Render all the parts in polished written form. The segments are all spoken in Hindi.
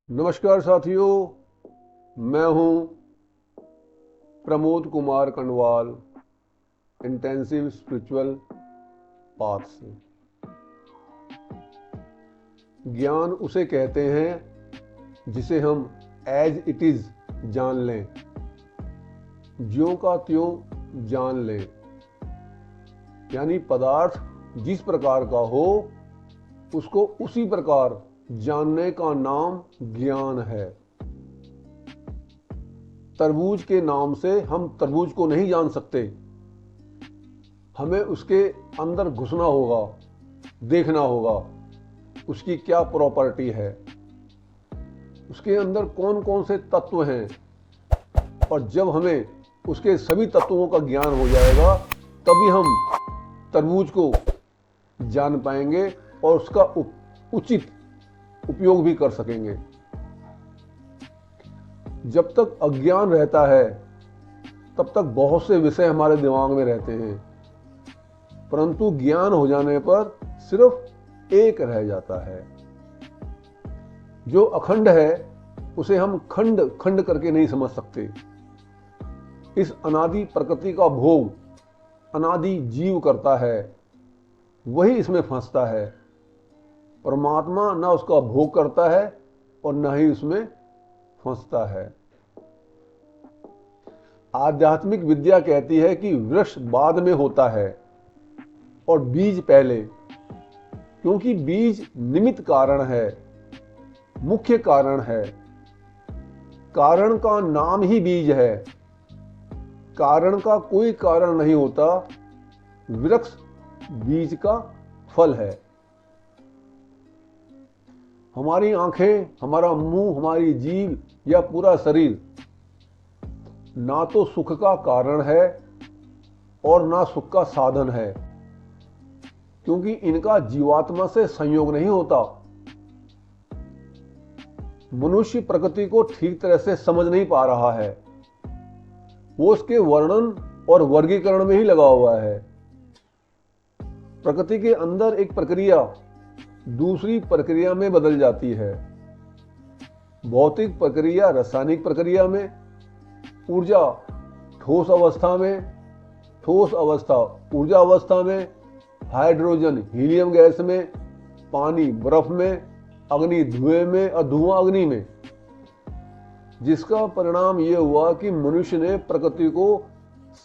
नमस्कार साथियों, मैं हूं Pramod Kumar Kandwal, intensive spiritual path से। ज्ञान उसे कहते हैं जिसे हम एज इट इज जान लें, ज्यों का त्यों जान लें। यानी पदार्थ जिस प्रकार का हो उसको उसी प्रकार जानने का नाम ज्ञान है। तरबूज के नाम से हम तरबूज को नहीं जान सकते, हमें उसके अंदर घुसना होगा, देखना होगा उसकी क्या प्रॉपर्टी है, उसके अंदर कौन कौन से तत्व हैं। और जब हमें उसके सभी तत्वों का ज्ञान हो जाएगा तभी हम तरबूज को जान पाएंगे और उसका उचित उपयोग भी कर सकेंगे। जब तक अज्ञान रहता है तब तक बहुत से विषय हमारे दिमाग में रहते हैं, परंतु ज्ञान हो जाने पर सिर्फ एक रह जाता है। जो अखंड है उसे हम खंड खंड करके नहीं समझ सकते। इस अनादि प्रकृति का भोग अनादि जीव करता है, वही इसमें फंसता है। परमात्मा ना उसका भोग करता है और ना ही उसमें फंसता है। आध्यात्मिक विद्या कहती है कि वृक्ष बाद में होता है और बीज पहले, क्योंकि बीज निमित्त कारण है, मुख्य कारण है। कारण का नाम ही बीज है, कारण का कोई कारण नहीं होता। वृक्ष बीज का फल है। हमारी आंखें, हमारा मुंह, हमारी जीभ या पूरा शरीर ना तो सुख का कारण है और ना सुख का साधन है, क्योंकि इनका जीवात्मा से संयोग नहीं होता। मनुष्य प्रकृति को ठीक तरह से समझ नहीं पा रहा है, वो उसके वर्णन और वर्गीकरण में ही लगा हुआ है। प्रकृति के अंदर एक प्रक्रिया दूसरी प्रक्रिया में बदल जाती है। भौतिक प्रक्रिया रासायनिक प्रक्रिया में, ऊर्जा ठोस अवस्था में, ठोस अवस्था ऊर्जा अवस्था में, हाइड्रोजन हीलियम गैस में, पानी बर्फ में, अग्नि धुएं में और धुआं अग्नि में। जिसका परिणाम यह हुआ कि मनुष्य ने प्रकृति को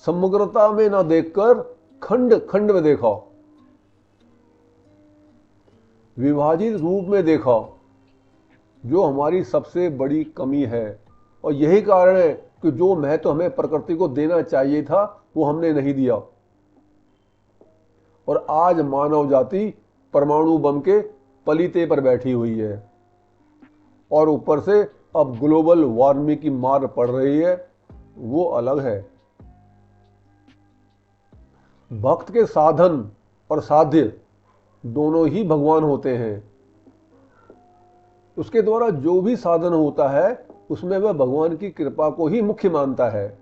समग्रता में न देखकर खंड खंड में देखा, विभाजित रूप में देखा, जो हमारी सबसे बड़ी कमी है। और यही कारण है कि जो महत्व हमें प्रकृति को देना चाहिए था वो हमने नहीं दिया। और आज मानव जाति परमाणु बम के पलीते पर बैठी हुई है और ऊपर से अब ग्लोबल वार्मिंग की मार पड़ रही है, वो अलग है। भक्त के साधन और साध्य दोनों ही भगवान होते हैं। उसके द्वारा जो भी साधन होता है उसमें वह भगवान की कृपा को ही मुख्य मानता है।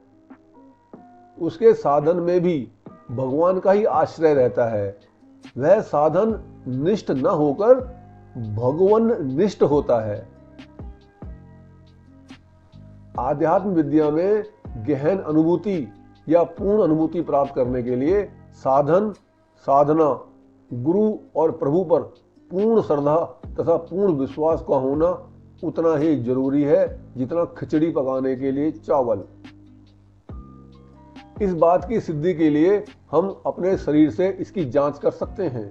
उसके साधन में भी भगवान का ही आश्रय रहता है। वह साधन निष्ठ न होकर भगवान निष्ठ होता है। आध्यात्म विद्या में गहन अनुभूति या पूर्ण अनुभूति प्राप्त करने के लिए साधन, साधना, गुरु और प्रभु पर पूर्ण श्रद्धा तथा पूर्ण विश्वास का होना उतना ही जरूरी है जितना खिचड़ी पकाने के लिए चावल। इस बात की सिद्धि के लिए हम अपने शरीर से इसकी जांच कर सकते हैं।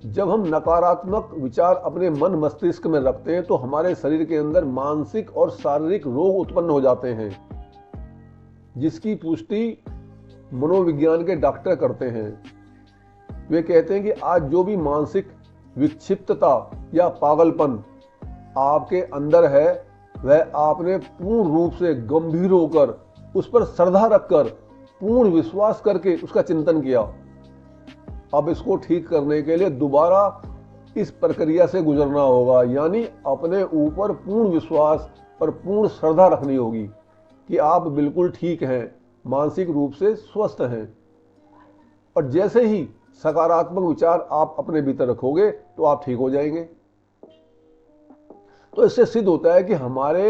जब हम नकारात्मक विचार अपने मन मस्तिष्क में रखते हैं तो हमारे शरीर के अंदर मानसिक और शारीरिक रोग उत्पन्न हो जाते हैं, जिसकी पुष्टि मनोविज्ञान के डॉक्टर करते हैं। वे कहते हैं कि आज जो भी मानसिक विक्षिप्तता या पागलपन आपके अंदर है, वह आपने पूर्ण रूप से गंभीर होकर उस पर श्रद्धा रखकर पूर्ण विश्वास करके उसका चिंतन किया। अब इसको ठीक करने के लिए दोबारा इस प्रक्रिया से गुजरना होगा, यानी अपने ऊपर पूर्ण विश्वास और पूर्ण श्रद्धा रखनी होगी कि आप बिल्कुल ठीक हैं, मानसिक रूप से स्वस्थ हैं। और जैसे ही सकारात्मक विचार आप अपने भीतर रखोगे तो आप ठीक हो जाएंगे। तो इससे सिद्ध होता है कि हमारे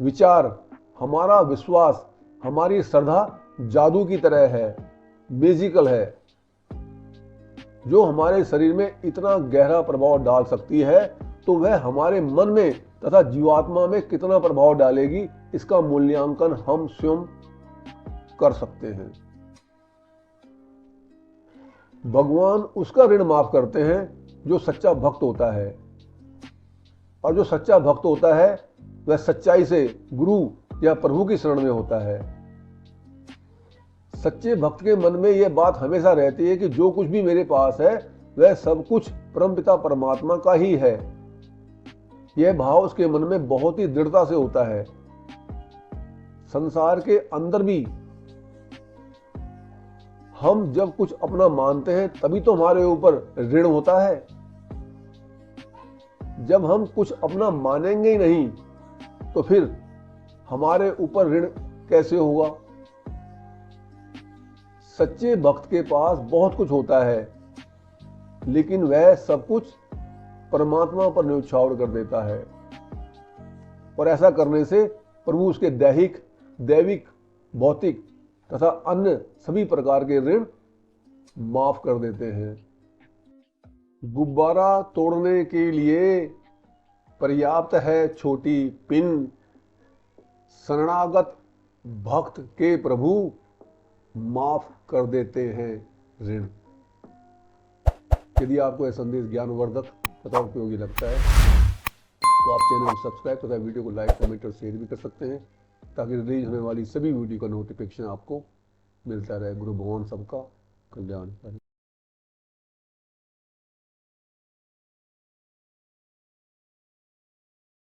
विचार, हमारा विश्वास, हमारी श्रद्धा जादू की तरह है, मैजिकल है, जो हमारे शरीर में इतना गहरा प्रभाव डाल सकती है। तो वह हमारे मन में तथा जीवात्मा में कितना प्रभाव डालेगी, इसका मूल्यांकन हम स्वयं कर सकते हैं। भगवान उसका ऋण माफ करते हैं जो सच्चा भक्त होता है, और जो सच्चा भक्त होता है वह सच्चाई से गुरु या प्रभु की शरण में होता है। सच्चे भक्त के मन में यह बात हमेशा रहती है कि जो कुछ भी मेरे पास है वह सब कुछ परमपिता परमात्मा का ही है। यह भाव उसके मन में बहुत ही दृढ़ता से होता है। संसार के अंदर भी हम जब कुछ अपना मानते हैं तभी तो हमारे ऊपर ऋण होता है। जब हम कुछ अपना मानेंगे ही नहीं तो फिर हमारे ऊपर ऋण कैसे होगा। सच्चे भक्त के पास बहुत कुछ होता है, लेकिन वह सब कुछ परमात्मा पर न्यौछावर कर देता है, और ऐसा करने से प्रभु उसके दैहिक, दैविक, भौतिक तथा अन्य सभी प्रकार के ऋण माफ कर देते हैं। गुब्बारा तोड़ने के लिए पर्याप्त है छोटी पिन, शरणागत भक्त के प्रभु माफ कर देते हैं ऋण। यदि आपको यह संदेश ज्ञानवर्धक तथा उपयोगी लगता है तो आप चैनल को सब्सक्राइब तथा वीडियो को लाइक, कमेंट और शेयर भी कर सकते हैं, ताकि रिलीज होने वाली सभी वीडियो का नोटिफिकेशन आपको मिलता रहे। गुरु भगवान सबका कल्याण करे।